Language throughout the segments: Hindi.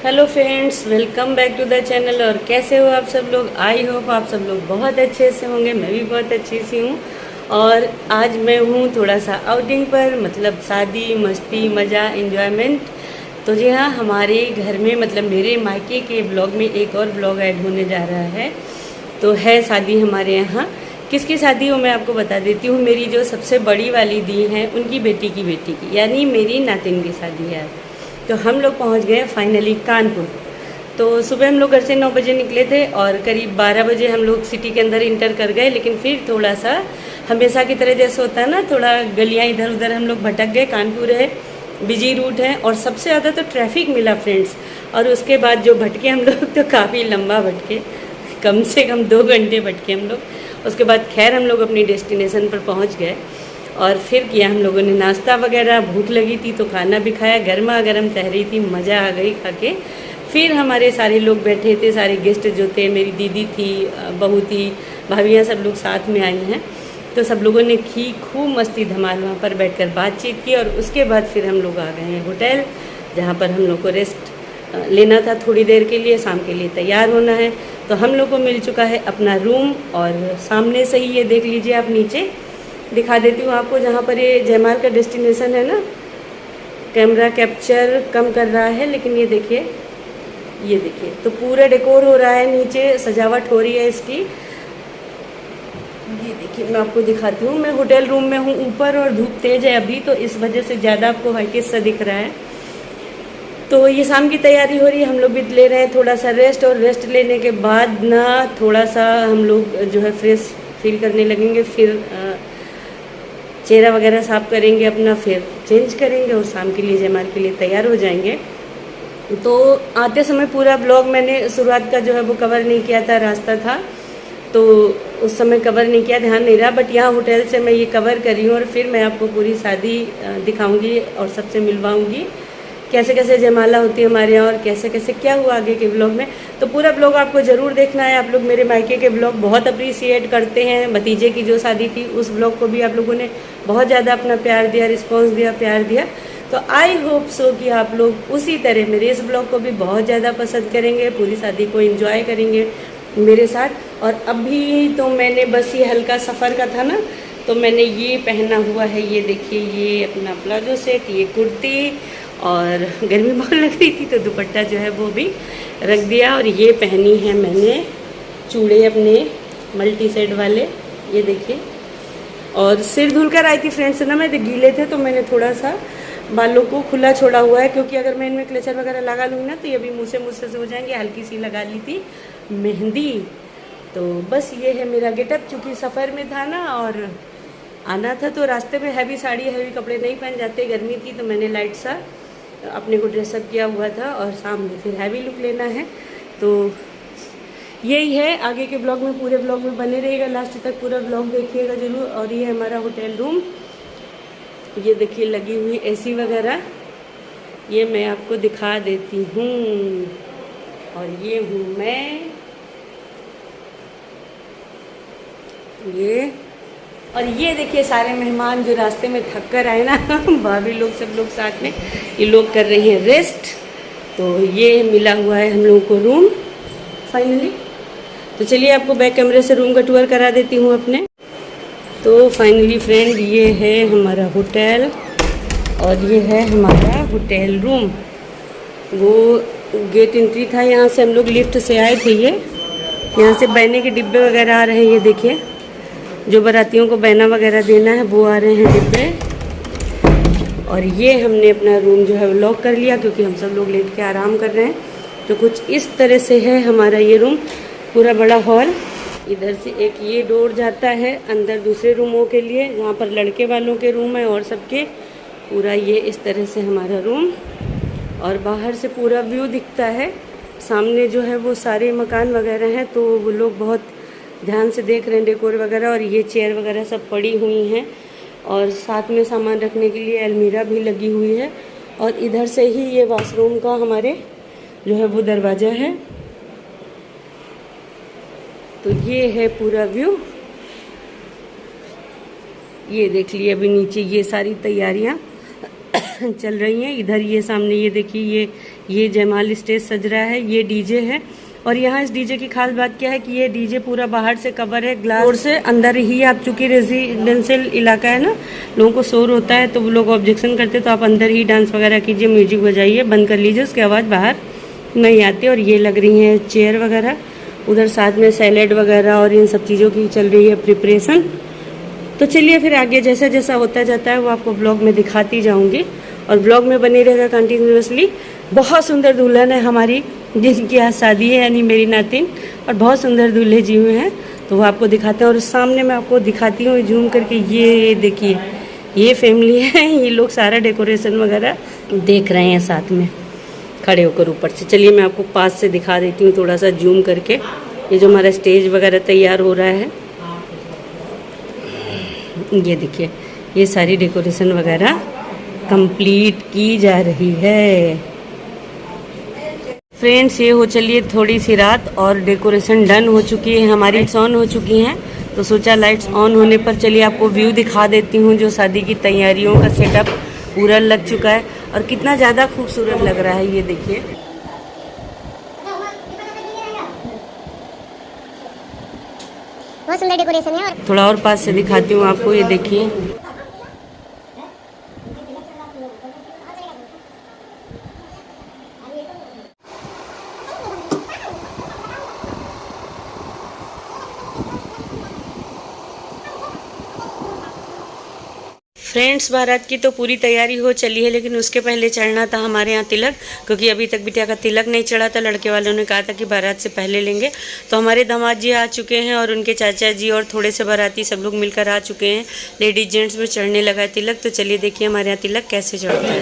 Hello friends, welcome back to the channel. और कैसे हो आप सब लोग? आई होप आप सब लोग बहुत अच्छे से होंगे। मैं भी बहुत अच्छी सी हूँ। और आज मैं हूँ थोड़ा सा आउटिंग पर, मतलब शादी मस्ती मज़ा एंजॉयमेंट। तो जी हाँ, हमारे घर में मतलब मेरे मायके के ब्लॉग में एक और ब्लॉग ऐड होने जा रहा है। तो है शादी हमारे यहाँ। किसकी शादी हो मैं आपको बता देती हूँ। मेरी जो सबसे बड़ी वाली दी हैं उनकी बेटी की, यानी मेरी नातिन की शादी है। तो हम लोग पहुँच गए फाइनली कानपुर। तो सुबह हम लोग घर से 9 बजे निकले थे और करीब 12 बजे हम लोग सिटी के अंदर इंटर कर गए। लेकिन फिर थोड़ा सा हमेशा की तरह जैसे होता है ना, थोड़ा गलियाँ इधर उधर हम लोग भटक गए। कानपुर है, बिजी रूट है और सबसे ज़्यादा तो ट्रैफिक मिला फ्रेंड्स। और उसके बाद जो भटके हम लोग तो काफ़ी लंबा भटके, कम से कम 2 घंटे भटके हम लोग। उसके बाद खैर हम लोग अपनी डेस्टिनेशन पर पहुंच गए। और फिर किया हम लोगों ने नाश्ता वगैरह, भूख लगी थी तो खाना भी खाया। गर्मा गर्म तहरी थी, मज़ा आ गई खा के। फिर हमारे सारे लोग बैठे थे, सारे गेस्ट जो थे, मेरी दीदी थी, बहू थी, भाभियाँ, सब लोग साथ में आई हैं। तो सब लोगों ने खूब मस्ती धमाल वहाँ पर बैठकर बातचीत की। और उसके बाद फिर हम लोग आ गए हैं होटल, जहाँ पर हम लोग को रेस्ट लेना था थोड़ी देर के लिए, शाम के लिए तैयार होना है। तो हम लोग को मिल चुका है अपना रूम। और सामने से ही ये देख लीजिए, आप नीचे दिखा देती हूँ आपको, जहाँ पर ये जयमाल का डेस्टिनेशन है ना। कैमरा कैप्चर कम कर रहा है, लेकिन ये देखिए, ये देखिए तो पूरा डेकोर हो रहा है, नीचे सजावट हो रही है इसकी। ये देखिए मैं आपको दिखाती हूँ। मैं होटल रूम में हूँ ऊपर और धूप तेज है अभी, तो इस वजह से ज़्यादा आपको वाइटिश सा दिख रहा है। तो ये शाम की तैयारी हो रही है, हम लोग भी ले रहे हैं थोड़ा सा रेस्ट। और रेस्ट लेने के बाद ना थोड़ा सा हम लोग जो है फ्रेश फील करने लगेंगे। फिर चेहरा वगैरह साफ करेंगे अपना, फिर चेंज करेंगे और शाम के लिए जयमाल के लिए तैयार हो जाएंगे। तो आते समय पूरा ब्लॉग मैंने शुरुआत का जो है वो कवर नहीं किया था, रास्ता था तो उस समय कवर नहीं किया, ध्यान नहीं रहा। बट यहाँ होटल से मैं ये कवर करी हूँ और फिर मैं आपको पूरी शादी दिखाऊंगी और सबसे मिलवाऊंगी, कैसे कैसे जयमाला होती है हमारे यहाँ और कैसे कैसे क्या हुआ आगे के ब्लॉग में। तो पूरा ब्लॉग आपको ज़रूर देखना है। आप लोग मेरे मायके के ब्लॉग बहुत अप्रिसिएट करते हैं। भतीजे की जो शादी थी उस ब्लॉग को भी आप लोगों ने बहुत ज़्यादा अपना प्यार दिया, रिस्पॉन्स दिया, प्यार दिया। तो आई होप सो कि आप लोग उसी तरह मेरे इस ब्लॉग को भी बहुत ज़्यादा पसंद करेंगे, पूरी शादी को एंजॉय करेंगे मेरे साथ। और अभी तो मैंने बस ये हल्का सफ़र का था ना, तो मैंने ये पहना हुआ है, ये देखिए, ये अपना प्लाजो सेट, ये कुर्ती। और गर्मी बहुत लग रही थी तो दुपट्टा जो है वो भी रख दिया। और ये पहनी है मैंने चूड़े अपने मल्टी सेट वाले, ये देखिए। और सिर धुल कर आई थी फ्रेंड्स ना, मैं गीले थे तो मैंने थोड़ा सा बालों को खुला छोड़ा हुआ है, क्योंकि अगर मैं इनमें क्लेचर वगैरह लगा लूँगी ना तो ये भी मुझसे से हो जाएंगे। हल्की सी लगा ली थी मेहंदी। तो बस ये है मेरा गेटअप। चूँकि सफ़र में था ना और आना था तो रास्ते में हैवी साड़ी, हैवी कपड़े नहीं पहन जाते, गर्मी थी तो मैंने लाइट सा अपने को ड्रेसअप किया हुआ था। और सामने फिर हैवी लुक लेना है। तो यही है, आगे के ब्लॉग में, पूरे ब्लॉग में बने रहिएगा, लास्ट तक पूरा ब्लॉग देखिएगा जरूर। और ये हमारा होटल रूम, ये देखिए लगी हुई एसी वगैरह, ये मैं आपको दिखा देती हूँ। और ये हूँ मैं, ये। और ये देखिए सारे मेहमान जो रास्ते में थक कर आए ना भाभी लोग, सब लोग साथ में, ये लोग कर रही हैं रेस्ट। तो ये मिला हुआ है हम लोगों को रूम फाइनली। तो चलिए आपको बैक कैमरे से रूम का टूर करा देती हूँ अपने। तो फाइनली फ्रेंड, ये है हमारा होटल और ये है हमारा होटल रूम। वो गेट एंट्री था, यहाँ से हम लोग लिफ्ट से आए थे। ये यहाँ से बहने के डिब्बे वगैरह आ रहे हैं, ये देखिए, जो बारातियों को बहना वगैरह देना है वो आ रहे हैं डिब्बे। और ये हमने अपना रूम जो है लॉक कर लिया, क्योंकि हम सब लोग लेट के आराम कर रहे हैं। तो कुछ इस तरह से है हमारा ये रूम, पूरा बड़ा हॉल। इधर से एक ये डोर जाता है अंदर दूसरे रूमों के लिए, जहाँ पर लड़के वालों के रूम है और सबके। पूरा ये इस तरह से हमारा रूम, और बाहर से पूरा व्यू दिखता है। सामने जो है वो सारे मकान वगैरह हैं, तो वो लोग बहुत ध्यान से देख रहे हैं डेकोर वगैरह। और ये चेयर वगैरह सब पड़ी हुई हैं, और साथ में सामान रखने के लिए अलमीरा भी लगी हुई है। और इधर से ही ये वॉशरूम का हमारे जो है वो दरवाज़ा है। तो ये है पूरा व्यू, ये देख लिए। अभी नीचे ये सारी तैयारियां चल रही हैं। इधर ये सामने ये देखिए, ये जयमाल स्टेज सज रहा है, ये डीजे है। और यहाँ इस डीजे की खास बात क्या है कि ये डीजे पूरा बाहर से कवर है ग्लास से, अंदर ही आप, चूंकि रेजिडेंशियल इलाका है ना, लोगों को शोर होता है तो वो लोग ऑब्जेक्शन करते, तो आप अंदर ही डांस वगैरह कीजिए, म्यूजिक बजाइए, बंद कर लीजिए, उसकी आवाज़ बाहर नहीं आती। और ये लग रही हैं चेयर वगैरह, उधर साथ में सैलेड वगैरह और इन सब चीज़ों की चल रही है प्रिपरेशन। तो चलिए फिर आगे जैसा जैसा होता जाता है वो आपको ब्लॉग में दिखाती जाऊंगी, और ब्लॉग में बने रहेगा कंटिन्यूसली। बहुत सुंदर दुल्हन है हमारी, जिनकी आज शादी है, यानी मेरी नातिन, और बहुत सुंदर दूल्हे जी हुए हैं, तो वो आपको दिखाते हैं। और सामने मैं आपको दिखाती हूँ जूम करके, ये देखिए, ये फैमिली है, ये लोग सारा डेकोरेशन वगैरह देख रहे हैं साथ में खड़े होकर ऊपर से। चलिए मैं आपको पास से दिखा देती हूँ थोड़ा सा जूम करके, ये जो हमारा स्टेज वगैरह तैयार हो रहा है, ये देखिए, ये सारी डेकोरेशन वगैरह कंप्लीट की जा रही है। फ्रेंड्स, ये हो चलिए थोड़ी सी रात और डेकोरेशन डन हो चुकी है, हमारी लाइट्स ऑन हो चुकी हैं। तो सोचा लाइट्स ऑन होने पर चलिए आपको व्यू दिखा देती हूँ, जो शादी की तैयारियों का सेटअप पूरा लग चुका है और कितना ज़्यादा खूबसूरत लग रहा है। ये देखिए, बहुत सुंदर डेकोरेशन है। और थोड़ा और पास से दिखाती हूँ आपको, ये देखिए, फ्रेंड्स बारात की तो पूरी तैयारी हो चली है, लेकिन उसके पहले चढ़ना था हमारे यहाँ तिलक, क्योंकि अभी तक बिटिया का तिलक नहीं चढ़ा था। लड़के वालों ने कहा था कि बारात से पहले लेंगे। तो हमारे दामाद जी आ चुके हैं और उनके चाचा जी और थोड़े से बाराती सब लोग मिलकर आ चुके हैं। लेडीज जेंट्स में चढ़ने लगा है तिलक। तो चलिए देखिए हमारे यहाँ तिलक कैसे चढ़ता है।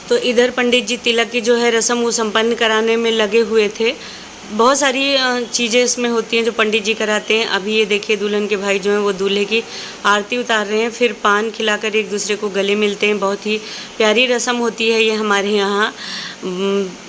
तो इधर पंडित जी तिलक की जो है रस्म वो संपन्न कराने में लगे हुए थे। बहुत सारी चीज़ें इसमें होती हैं जो पंडित जी कराते हैं। अभी ये देखिए दुल्हन के भाई जो हैं वो दूल्हे की आरती उतार रहे हैं, फिर पान खिलाकर एक दूसरे को गले मिलते हैं। बहुत ही प्यारी रस्म होती है ये हमारे यहाँ,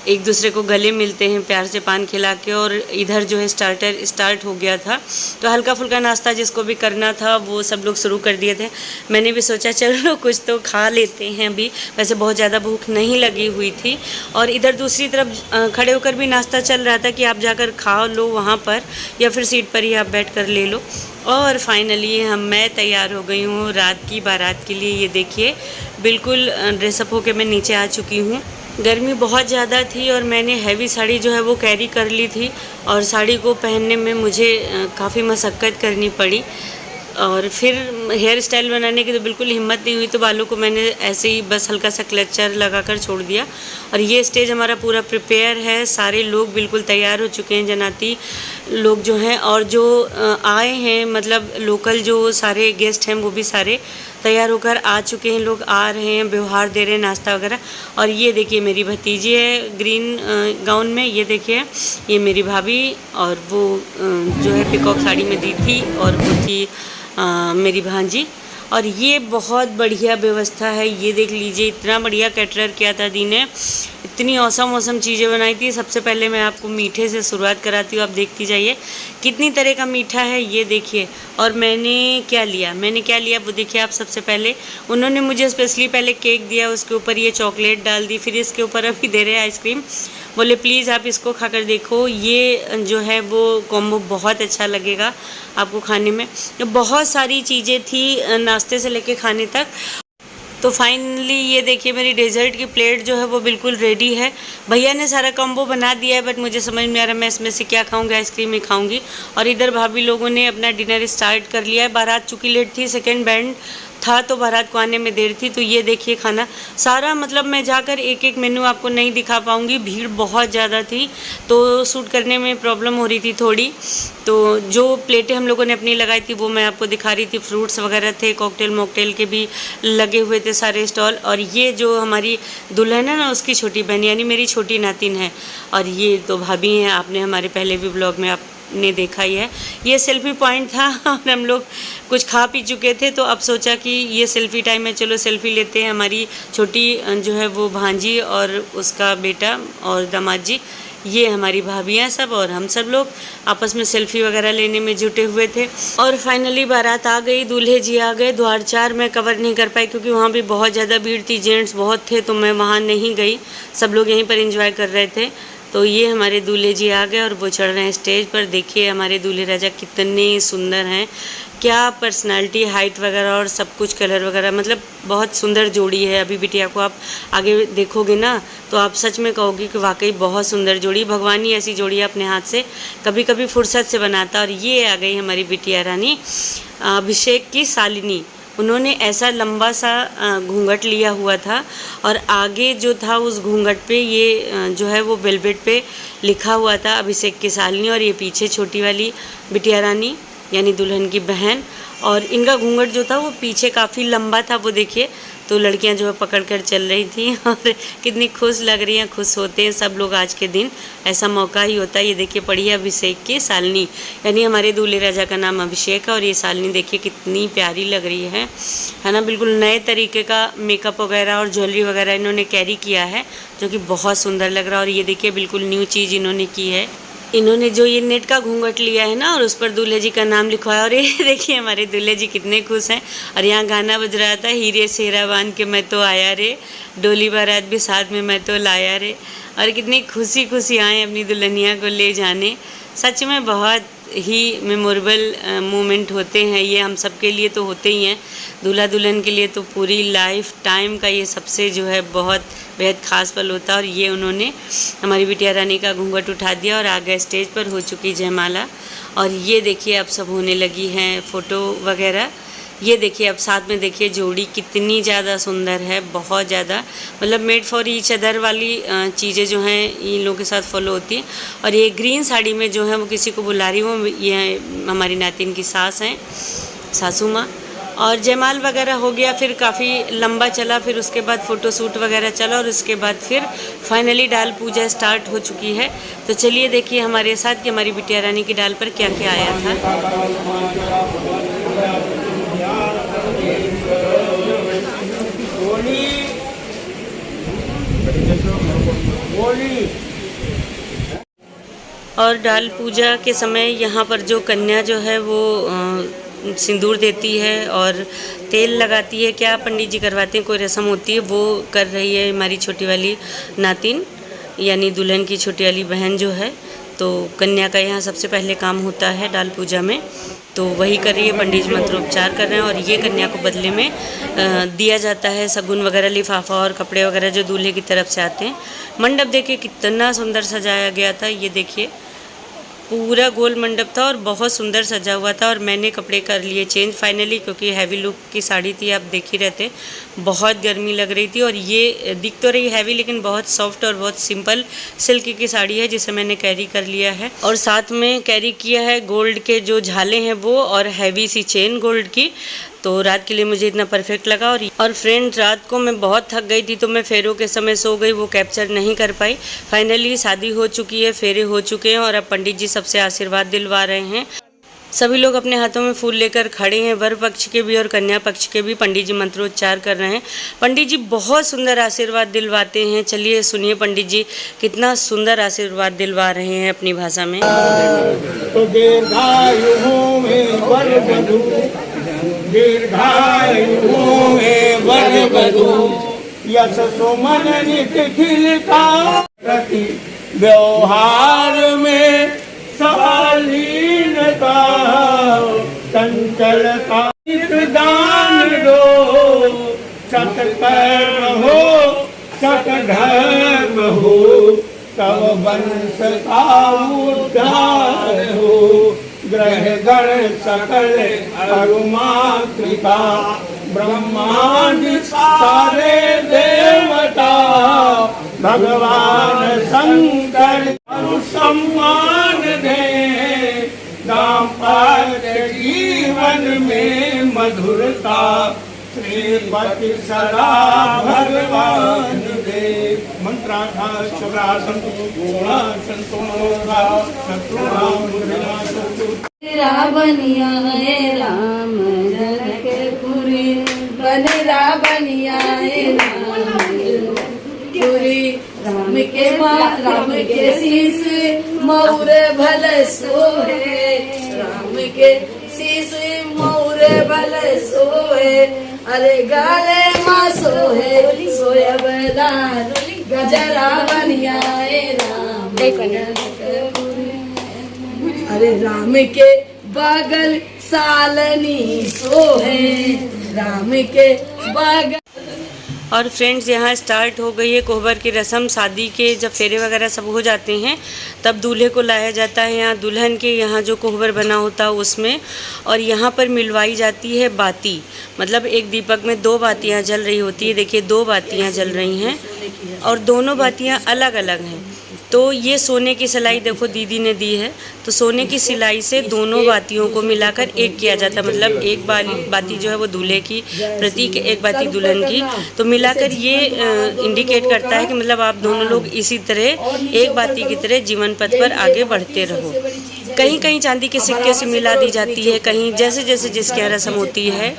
एक दूसरे को गले मिलते हैं प्यार से पान खिला के। और इधर जो है स्टार्टर स्टार्ट हो गया था, तो हल्का फुल्का नाश्ता जिसको भी करना था वो सब लोग शुरू कर दिए थे। मैंने भी सोचा चलो कुछ तो खा लेते हैं अभी, वैसे बहुत ज़्यादा भूख नहीं लगी हुई थी। और इधर दूसरी तरफ खड़े होकर भी नाश्ता चल रहा था कि आप जाकर खा लो वहाँ पर, या फिर सीट पर ही आप बैठ कर ले लो। और फाइनली मैं तैयार हो गई हूँ रात की बारात के लिए। ये देखिए बिल्कुल ड्रेसअप होकर मैं नीचे आ चुकी हूँ। गर्मी बहुत ज़्यादा थी और मैंने हैवी साड़ी जो है वो कैरी कर ली थी, और साड़ी को पहनने में मुझे काफ़ी मशक्क़त करनी पड़ी। और फिर हेयर स्टाइल बनाने की तो बिल्कुल हिम्मत नहीं हुई, तो बालों को मैंने ऐसे ही बस हल्का सा क्लचर लगाकर छोड़ दिया। और ये स्टेज हमारा पूरा प्रिपेयर है, सारे लोग बिल्कुल तैयार हो चुके हैं, जनाती लोग जो हैं, और जो आए हैं मतलब लोकल जो सारे गेस्ट हैं वो भी सारे तैयार होकर आ चुके हैं। लोग आ रहे हैं, व्यवहार दे रहे हैं, नाश्ता वगैरह। और ये देखिए मेरी भतीजी है ग्रीन गाउन में, ये देखिए ये मेरी भाभी, और वो जो है पिकॉक साड़ी में दी थी, और वो थी मेरी भांजी। और ये बहुत बढ़िया व्यवस्था है, ये देख लीजिए इतना बढ़िया कैटरर किया था दी ने, इतनी औसम चीज़ें बनाई थी। सबसे पहले मैं आपको मीठे से शुरुआत कराती हूँ, आप देखती जाइए कितनी तरह का मीठा है, ये देखिए। और मैंने क्या लिया वो देखिए आप। सबसे पहले उन्होंने मुझे स्पेशली पहले केक दिया, उसके ऊपर ये चॉकलेट डाल दी, फिर इसके ऊपर अभी दे रहे हैं आइसक्रीम। बोले प्लीज़ आप इसको खाकर देखो, ये जो है वो कॉम्बो बहुत अच्छा लगेगा आपको खाने में। तो बहुत सारी चीज़ें थी नाश्ते से लेके खाने तक। तो फाइनली ये देखिए मेरी डेजर्ट की प्लेट जो है वो बिल्कुल रेडी है। भैया ने सारा कॉम्बो बना दिया है, बट मुझे समझ में आ रहा है मैं इसमें से क्या खाऊंगी, आइसक्रीम ही खाऊंगी। और इधर भाभी लोगों ने अपना डिनर स्टार्ट कर लिया है। बारात चूँकि लेट थी, सेकंड बैंड था तो बारात को आने में देर थी। तो ये देखिए खाना सारा, मतलब मैं जाकर एक एक मेन्यू आपको नहीं दिखा पाऊँगी, भीड़ बहुत ज़्यादा थी तो शूट करने में प्रॉब्लम हो रही थी थोड़ी। तो जो प्लेटें हम लोगों ने अपनी लगाई थी वो मैं आपको दिखा रही थी। फ्रूट्स वगैरह थे, कॉकटेल मॉकटेल के भी लगे हुए थे सारे स्टॉल। और ये जो हमारी दुल्हन है ना, उसकी छोटी बहन यानी मेरी छोटी नातिन है, और ये तो भाभी हैं, आपने हमारे पहले भी ब्लॉग में आपने देखा ही है। ये सेल्फी पॉइंट था और हम लोग कुछ खा पी चुके थे तो अब सोचा कि ये सेल्फी टाइम है, चलो सेल्फी लेते हैं। हमारी छोटी जो है वो भांजी और उसका बेटा और दामाद जी, ये हमारी भाभियाँ सब और हम सब लोग आपस में सेल्फी वगैरह लेने में जुटे हुए थे। और फाइनली बारात आ गई, दूल्हे जी आ गए। द्वार 4 मैं कवर नहीं कर पाई क्योंकि वहाँ भी बहुत ज़्यादा भीड़ थी, जेंट्स बहुत थे तो मैं वहाँ नहीं गई, सब लोग यहीं पर एंजॉय कर रहे थे। तो ये हमारे दूल्हे जी आ गए और वो चढ़ रहे हैं स्टेज पर। देखिए हमारे दूल्हे राजा कितने सुंदर हैं, क्या पर्सनालिटी, हाइट वगैरह और सब कुछ, कलर वगैरह, मतलब बहुत सुंदर जोड़ी है। अभी बिटिया को आप आगे देखोगे ना तो आप सच में कहोगे कि वाकई बहुत सुंदर जोड़ी, भगवान ही ऐसी जोड़ी अपने हाथ से कभी कभी फुर्सत से बनाता। और ये आ गई हमारी बिटिया रानी, अभिषेक की सालिनी। उन्होंने ऐसा लंबा सा घूंघट लिया हुआ था और आगे जो था उस घूंघट पे ये जो है वो वेलवेट पे लिखा हुआ था अभिषेक की सालिनी, और ये पीछे छोटी वाली बिटिया रानी यानी दुल्हन की बहन। और इनका घूंघट जो था वो पीछे काफ़ी लंबा था, वो देखिए। तो लड़कियां जो है पकड़ कर चल रही थी और कितनी खुश लग रही हैं, खुश होते हैं सब लोग। आज के दिन ऐसा मौका ही होता है। ये देखिए पढ़ी है अभिषेक की सालिनी, यानी हमारे दूल्हे राजा का नाम अभिषेक है। और ये सालिनी देखिए कितनी प्यारी लग रही है ना। बिल्कुल नए तरीके का मेकअप वगैरह और ज्वेलरी वगैरह इन्होंने कैरी किया है जो कि बहुत सुंदर लग रहा है। और ये देखिए बिल्कुल न्यू चीज़ इन्होंने की है, इन्होंने जो ये नेट का घूंघट लिया है ना और उस पर दूल्हे जी का नाम लिखवाया। और ये देखिए हमारे दूल्हे जी कितने खुश हैं। और यहाँ गाना बज रहा था, हीरे सेहरा बांध के मैं तो आया रे, डोली बारात भी साथ में मैं तो लाया रे। और कितनी खुशी खुशी आए अपनी दुल्हनिया को ले जाने। सच में बहुत ही मेमोरेबल मोमेंट होते हैं ये, हम सब के लिए तो होते ही हैं, दूल्हा दुल्हन के लिए तो पूरी लाइफ टाइम का ये सबसे जो है बहुत बेहद ख़ास पल होता है। और ये उन्होंने हमारी बिटिया रानी का घूंघट उठा दिया और आगे स्टेज पर हो चुकी जयमाला। और ये देखिए अब सब होने लगी हैं फ़ोटो वगैरह। ये देखिए अब साथ में देखिए जोड़ी कितनी ज़्यादा सुंदर है, बहुत ज़्यादा, मतलब मेड फॉर ईच अदर वाली चीज़ें जो हैं इन लोगों के साथ फॉलो होती हैं। और ये ग्रीन साड़ी में जो है वो किसी को बुला रही हूँ, ये हमारी नातिन की सास हैं, सासू माँ। और जयमाल वगैरह हो गया, फिर काफ़ी लंबा चला, फिर उसके बाद फ़ोटो शूट वगैरह चला और उसके बाद फिर फाइनली डाल पूजा स्टार्ट हो चुकी है। तो चलिए देखिए हमारे साथ कि हमारी बिटिया रानी की डाल पर क्या क्या आया था। और डाल पूजा के समय यहाँ पर जो कन्या जो है वो सिंदूर देती है और तेल लगाती है, क्या पंडित जी करवाते हैं, कोई रस्म होती है वो कर रही है हमारी छोटी वाली नातिन यानी दुल्हन की छोटी वाली बहन जो है। तो कन्या का यहाँ सबसे पहले काम होता है डाल पूजा में, तो वही कर रही है, पंडित जी मंत्रोपचार कर रहे हैं। और ये कन्या को बदले में दिया जाता है शगुन वगैरह, लिफाफा और कपड़े वगैरह जो दूल्हे की तरफ से आते हैं। मंडप देखिए कितना सुंदर सजाया गया था, ये देखिए पूरा गोल मंडप था और बहुत सुंदर सजा हुआ था। और मैंने कपड़े कर लिए चेंज फाइनली, क्योंकि हैवी लुक की साड़ी थी, आप देख ही रहे थे, बहुत गर्मी लग रही थी। और ये दिख तो रही हैवी लेकिन बहुत सॉफ्ट और बहुत सिंपल सिल्क की साड़ी है जिसे मैंने कैरी कर लिया है। और साथ में कैरी किया है गोल्ड के जो झाले हैं वो, और हैवी सी चेन गोल्ड की। तो रात के लिए मुझे इतना परफेक्ट लगा। और फ्रेंड रात को मैं बहुत थक गई थी तो मैं फेरों के समय सो गई, वो कैप्चर नहीं कर पाई। फाइनली शादी हो चुकी है, फेरे हो चुके हैं और अब पंडित जी सबसे आशीर्वाद दिलवा रहे हैं। सभी लोग अपने हाथों में फूल लेकर खड़े हैं, वर पक्ष के भी और कन्या पक्ष के भी। पंडित जी मंत्रोच्चार कर रहे हैं। पंडित जी बहुत सुंदर आशीर्वाद दिलवाते हैं। चलिए सुनिए पंडित जी कितना सुंदर आशीर्वाद दिलवा रहे हैं अपनी भाषा में। तो दीर्घायु में वर वधू, यश सुमन नित्य खिलता, प्रति व्यवहार में शालीनता, चंचलता दान दो, सत्कर्म हो सत्धर्म हो, तब वंश का उद्धार हो, ग्रह गण सकल अरुमातृका, ब्रह्मांड सारे देवता भगवान शंकर सम्मान दे दाम्पत्य जीवन में मधुरता श्रीपति सदा भगवान दे मंत्रार्था शब्दासंतो गुणासंतो मोगा शत्रुनाम रावनिया है राम जनकपुरी बनेरा बनिया है रामपुरी राम के शीस मौर भल सोहे राम के शीस मौर भल सोहे अरे गाले माँ सोहे सोयबदार गजरा बनिया है राम जनकपुरी अरे राम के बगल सालनी सोहे राम के बगल। और फ्रेंड्स यहाँ स्टार्ट हो गई है कोहबर की रस्म। शादी के जब फेरे वगैरह सब हो जाते हैं तब दूल्हे को लाया जाता है यहाँ दुल्हन के यहाँ जो कोहबर बना होता है उसमें, और यहाँ पर मिलवाई जाती है बाती। मतलब एक दीपक में 2 बातियाँ जल रही होती है। देखिए 2 बातियाँ जल रही हैं और दोनों बातियाँ अलग अलग हैं। तो ये सोने की सिलाई देखो दीदी ने दी है, तो सोने की सिलाई से दोनों बातियों को मिलाकर एक किया जाता है। मतलब एक बाती जो है वो दूल्हे की प्रतीक, एक बाती दुल्हन की, तो मिलाकर ये इंडिकेट करता है कि मतलब आप दोनों लोग इसी तरह एक बाती की तरह जीवन पथ पर आगे बढ़ते रहो। कहीं कहीं चांदी के सिक्के से मिला दी जाती है, कहीं जैसे जैसे जिसकी यहाँ रस्म होती है।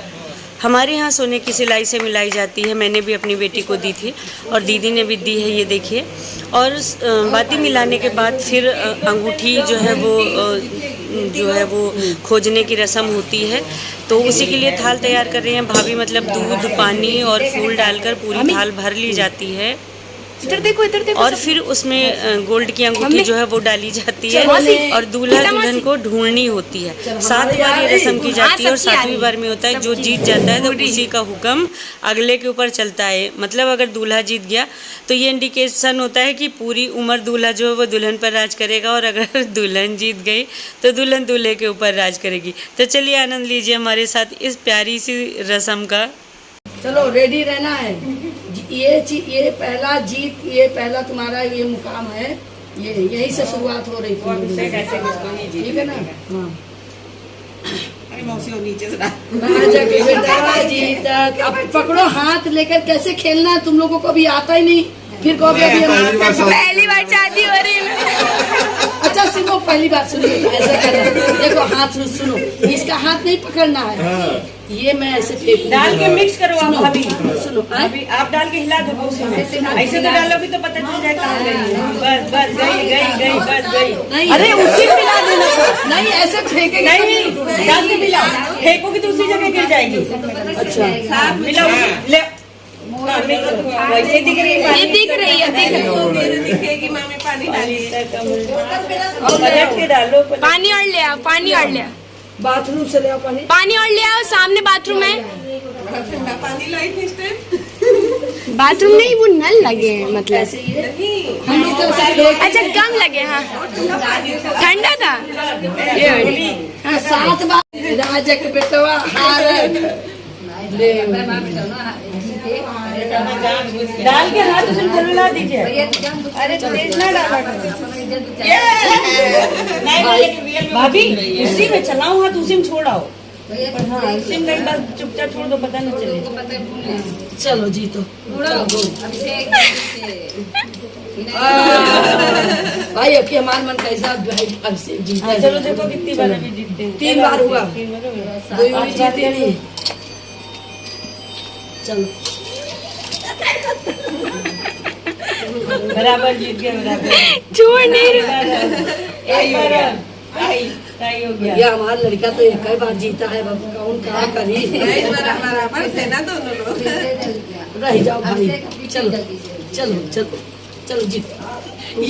हमारे यहाँ सोने की सिलाई से मिलाई जाती है। मैंने भी अपनी बेटी को दी थी और दीदी ने भी दी है, ये देखिए। और बाती मिलाने के बाद फिर अंगूठी जो है वो खोजने की रस्म होती है। तो उसी के लिए थाल तैयार कर रहे हैं भाभी। मतलब दूध, पानी और फूल डालकर पूरी थाल भर ली जाती है। इधर देखो और फिर उसमें गोल्ड की अंगूठी जो है वो डाली जाती है और दूल्हा दुल्हन को ढूंढनी होती है। 7 बार ये रस्म की जाती है और 7वीं बार में होता है जो जीत जाता है तो उसी का हुक्म अगले के ऊपर चलता है। मतलब अगर दूल्हा जीत गया तो ये इंडिकेशन होता है कि पूरी उम्र दूल्हा जो है वो दुल्हन पर राज करेगा, और अगर दुल्हन जीत गई तो दुल्हन दूल्हे के ऊपर राज करेगी। तो चलिए आनंद लीजिए हमारे साथ इस प्यारी सी रस्म का। चलो रेडी रहना है। ये पहला जीत, ये पहला तुम्हारा ये मुकाम है। ये यही से शुरुआत हो रही थी, ठीक है ना? हाँ जीता। अब पकड़ो हाथ लेकर, कैसे खेलना है तुम लोगों को भी आता ही नहीं। फिर कहो पहली बार शादी हो रही है। अच्छा सुनो, पहली बार सुनो, ऐसा करना। देखो हाथ सुनो, इसका हाथ नहीं पकड़ना है, ये मैं ऐसे डाल के मिक्स करो। आप भाभी सुनो, अभी आप डाल के हिला दो उसमें। ऐसे तो डालोगी तो पता चल जाएगा। बस बस गई बस गई। अरे उसी में मिला देना। नहीं ऐसे फेंकेंगे नहीं, डाल के मिलाओ। फेंकोगी तो उसी जगह गिर जाएगी। अच्छा मिलाओ, ले वैसे दिख रही है, ये दिख रही है, दिखेगी। मामी पानी डालिए और पलट के डालो। पानी और ले आओ, पानी और ले आओ। बाथरूम से ले आओ पानी, पानी और ले आओ। सामने बाथरूम है। पानी लाई थी इस टाइम। बाथरूम नहीं, वो नल लगे हैं मतलब। अच्छा कम लगे। हाँ ठंडा था ये। 7 बार राजक बेटवा हार डाल के हाथ उसमें चला दीजिए। अरे तेज ना डाला। भाभी उसी में चलाओ हाथ, उसी में छोड़ाओ। हाँ उसी में नहीं, बस चुपचाप छोड़ दो, पता नहीं चले। चलो जी तो भाई अब हमारा मन कैसा अभिषेक जीता। चलो देखो कितनी बार अभी जीतते हैं। 3 बार हुआ, 2 जीते नहीं। चलो बराबर जीत गया, बराबर छोड़ नहीं रहा। एक बार टाई हो गया। ये हमारा लड़का तो एक ही बार जीता है, बाबू कौन क्या करी। हमारा थे ना दोनों लोग। रह जाओ भाई, चलो चलो चलो चलो जी।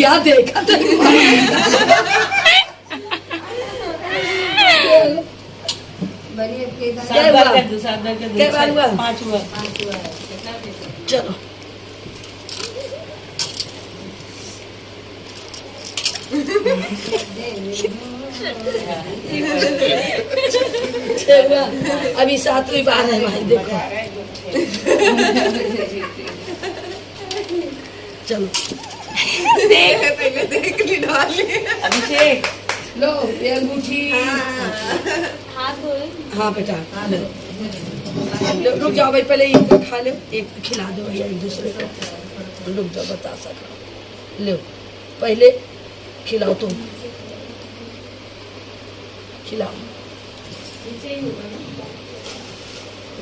या देखा तो सात बार कर दो, 5 हुआ। चलो कैसे हुआ? अभी 7वीं बार है भाई, देखो। चलो देख ली डाली। अभिषेक लो ये अंगूठी। हाँ बेटा लो, रुक जाओ भाई, पहले इनका खा लो, एक खिला दो भैया एक दूसरे को। रुक जाओ, बता सका लो, पहले खिलाओ तुम, खिलाओ।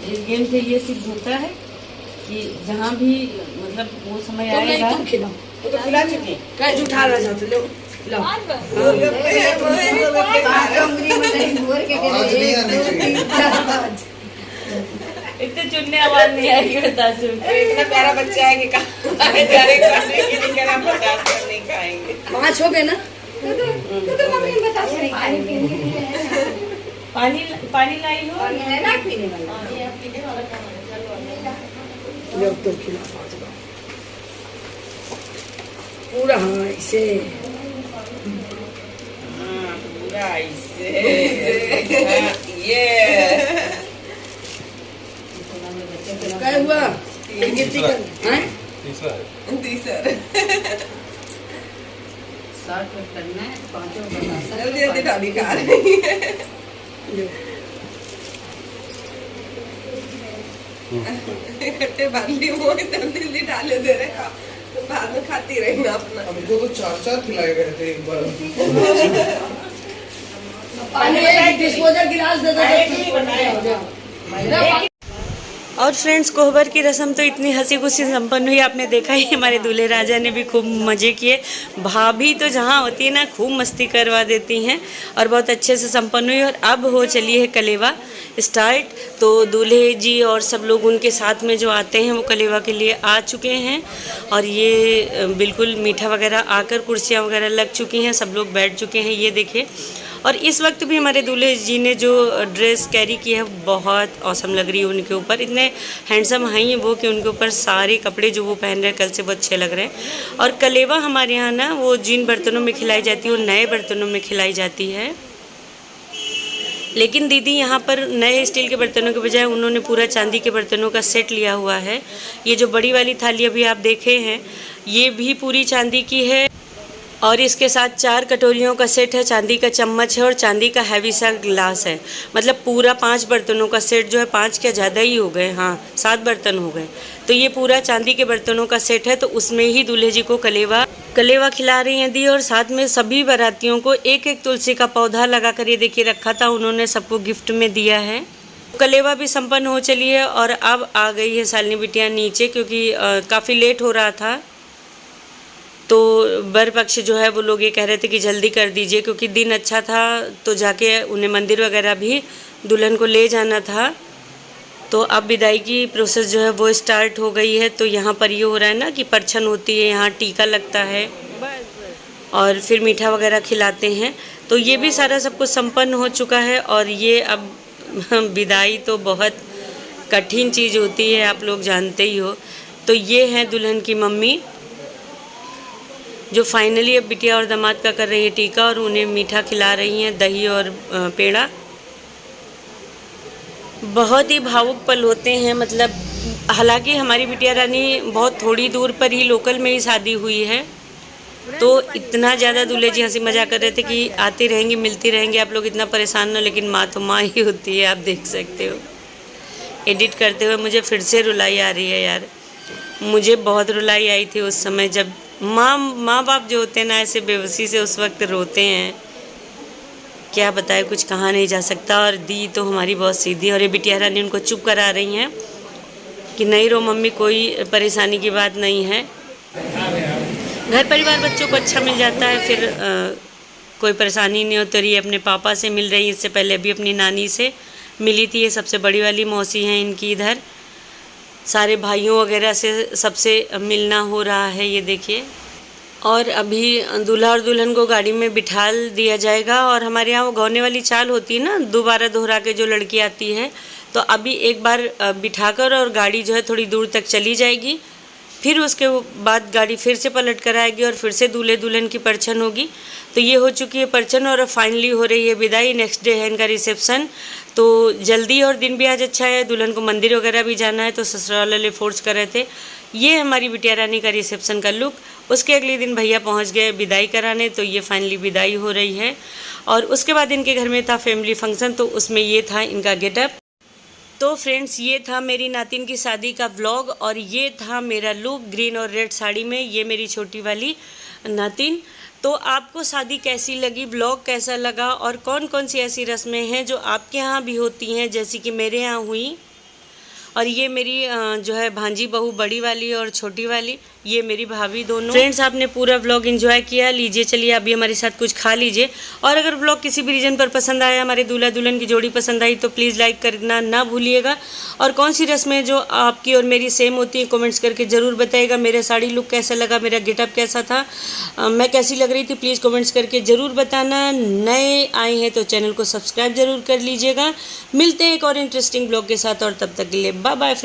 इस गेम से ये सिद्ध होता है कि जहाँ भी मतलब वो समय आएगा। तुम खिलाओ, वो तो खिला चुकी। कैसे उठा रहा जाते लो, खिलाओ। इतने चुनने आवाज नहीं आएगी बता सुन। इतना प्यारा बच्चा है कि कहाँ जा रहे खाने के लिए करा, 50 नहीं खाएंगे। 5 हो गए ना? पानी लाई हो। लो तुम खिलाओ 5 बार पूरा। हाँ ऐसे पूरा ऐसे। ये क्या हुआ? गिनती कर, हैं? तीसरा जल्दी जल्दी डाली खा रही है। इकट्ठे बाली वो जल्दी जल्दी डाले दे रहे का, तो बाद में खाती रही ना अपना। हमको तो 4 खिलाए गए थे एक बार। पानी एक डिस्पोजल गिलास दे दो। और फ्रेंड्स, कोहबर की रस्म तो इतनी हंसी खुशी संपन्न हुई, आपने देखा ही। हमारे दूल्हे राजा ने भी खूब मज़े किए। भाभी तो जहाँ होती है ना खूब मस्ती करवा देती हैं, और बहुत अच्छे से संपन्न हुई। और अब हो चली है कलेवा स्टार्ट। तो दूल्हे जी और सब लोग उनके साथ में जो आते हैं वो कलेवा के लिए आ चुके हैं। और ये बिल्कुल मीठा वगैरह आकर कुर्सियाँ वगैरह लग चुकी हैं, सब लोग बैठ चुके हैं, ये देखिए। और इस वक्त भी हमारे दूल्हे जी ने जो ड्रेस कैरी की है बहुत औसम लग रही है उनके ऊपर। इतने हैंडसम हैं वो कि उनके ऊपर सारे कपड़े जो वो पहन रहे हैं कल से बहुत अच्छे लग रहे हैं। और कलेवा हमारे यहाँ ना वो जिन बर्तनों में खिलाई जाती है वो नए बर्तनों में खिलाई जाती है। लेकिन दीदी यहाँ पर नए स्टील के बर्तनों के बजाय उन्होंने पूरा चांदी के बर्तनों का सेट लिया हुआ है। ये जो बड़ी वाली थाली अभी आप देखे हैं ये भी पूरी चांदी की है। और इसके साथ 4 कटोरियों का सेट है, चांदी का चम्मच है और चांदी का हैवी सा ग्लास है। मतलब पूरा 5 बर्तनों का सेट जो है, 5 क्या ज़्यादा ही हो गए, हाँ 7 बर्तन हो गए। तो ये पूरा चांदी के बर्तनों का सेट है। तो उसमें ही दूल्हे जी को कलेवा खिला रही हैं दी। और साथ में सभी बारातियों को एक एक तुलसी का पौधा लगा कर ये देखिए रखा था, उन्होंने सबको गिफ्ट में दिया है। कलेवा भी संपन्न हो चली है। और अब आ गई है सालनी बिटिया नीचे, क्योंकि काफ़ी लेट हो रहा था। तो बर पक्ष जो है वो लोग ये कह रहे थे कि जल्दी कर दीजिए, क्योंकि दिन अच्छा था तो जाके उन्हें मंदिर वगैरह भी दुल्हन को ले जाना था। तो अब विदाई की प्रोसेस जो है वो स्टार्ट हो गई है। तो यहाँ पर ये हो रहा है ना कि परछन होती है, यहाँ टीका लगता है और फिर मीठा वगैरह खिलाते हैं। तो ये भी सारा सब कुछ संपन्न हो चुका है। और ये अब विदाई तो बहुत कठिन चीज़ होती है, आप लोग जानते ही हो। तो ये हैं दुल्हन की मम्मी जो फाइनली अब बिटिया और दामाद का कर रही है टीका और उन्हें मीठा खिला रही हैं, दही और पेड़ा। बहुत ही भावुक पल होते हैं। मतलब हालांकि हमारी बिटिया रानी बहुत थोड़ी दूर पर ही लोकल में ही शादी हुई है, तो इतना ज़्यादा दूल्हे जी हंसी मजाक कर रहे थे कि आती रहेंगी मिलती रहेंगी, आप लोग इतना परेशान ना। लेकिन माँ तो माँ ही होती है, आप देख सकते हो। एडिट करते हुए मुझे फिर से रुलाई आ रही है यार। मुझे बहुत रुलाई आई थी उस समय जब माँ बाप जो होते हैं ना ऐसे बेबसी से उस वक्त रोते हैं, क्या बताए, कुछ कहा नहीं जा सकता। और दी तो हमारी बहुत सीधी, और ये बिटिया रानी उनको चुप करा रही हैं कि नहीं रो मम्मी, कोई परेशानी की बात नहीं है। घर परिवार बच्चों को अच्छा मिल जाता है, फिर कोई परेशानी नहीं होती। और ये अपने पापा से मिल रही है, इससे पहले अभी अपनी नानी से मिली थी। ये सबसे बड़ी वाली मौसी हैं इनकी, इधर सारे भाइयों वगैरह से सबसे मिलना हो रहा है, ये देखिए। और अभी दूल्हा और दुल्हन को गाड़ी में बिठाल दिया जाएगा। और हमारे यहाँ वो गौने वाली चाल होती है ना, दोबारा दोहरा के जो लड़की आती है, तो अभी एक बार बिठाकर और गाड़ी जो है थोड़ी दूर तक चली जाएगी, फिर उसके बाद गाड़ी फिर से पलट कर आएगी और फिर से दूल्हे दुल्हन की परछन होगी। तो ये हो चुकी है परछन और अब फाइनली हो रही है विदाई। नेक्स्ट डे है इनका रिसेप्शन। तो जल्दी और दिन भी आज अच्छा है, दुल्हन को मंदिर वगैरह भी जाना है तो ससुराल वाले फोर्स कर रहे थे। ये हमारी बिटिया रानी का रिसेप्शन का लुक। उसके अगले दिन भैया पहुंच गए विदाई कराने, तो ये फाइनली विदाई हो रही है। और उसके बाद इनके घर में था फैमिली फंक्शन, तो उसमें ये था इनका गेटअप। तो फ्रेंड्स, ये था मेरी नातिन की शादी का व्लॉग और ये था मेरा लुक ग्रीन और रेड साड़ी में। ये मेरी छोटी वाली नातिन। तो आपको शादी कैसी लगी, व्लॉग कैसा लगा और कौन कौन सी ऐसी रस्में हैं जो आपके यहाँ भी होती हैं जैसी कि मेरे यहाँ हुई। और ये मेरी जो है भांजी बहू, बड़ी वाली और छोटी वाली, ये मेरी भाभी दोनों। फ्रेंड्स, आपने पूरा व्लॉग एंजॉय किया। लीजिए चलिए अभी हमारे साथ कुछ खा लीजिए। और अगर व्लॉग किसी भी रीजन पर पसंद आया, हमारे दूल्हा दुल्हन की जोड़ी पसंद आई तो प्लीज़ लाइक करना ना भूलिएगा। और कौन सी रस्में जो आपकी और मेरी सेम होती है कमेंट्स करके ज़रूर बताइएगा। मेरा साड़ी लुक कैसा लगा, मेरा गेटअप कैसा था, मैं कैसी लग रही थी, प्लीज़ कमेंट्स करके ज़रूर बताना। नए आए हैं तो चैनल को सब्सक्राइब ज़रूर कर लीजिएगा। मिलते हैं एक और इंटरेस्टिंग ब्लॉग के साथ और तब तक के लिए बाय बाय फ्रेंड्स।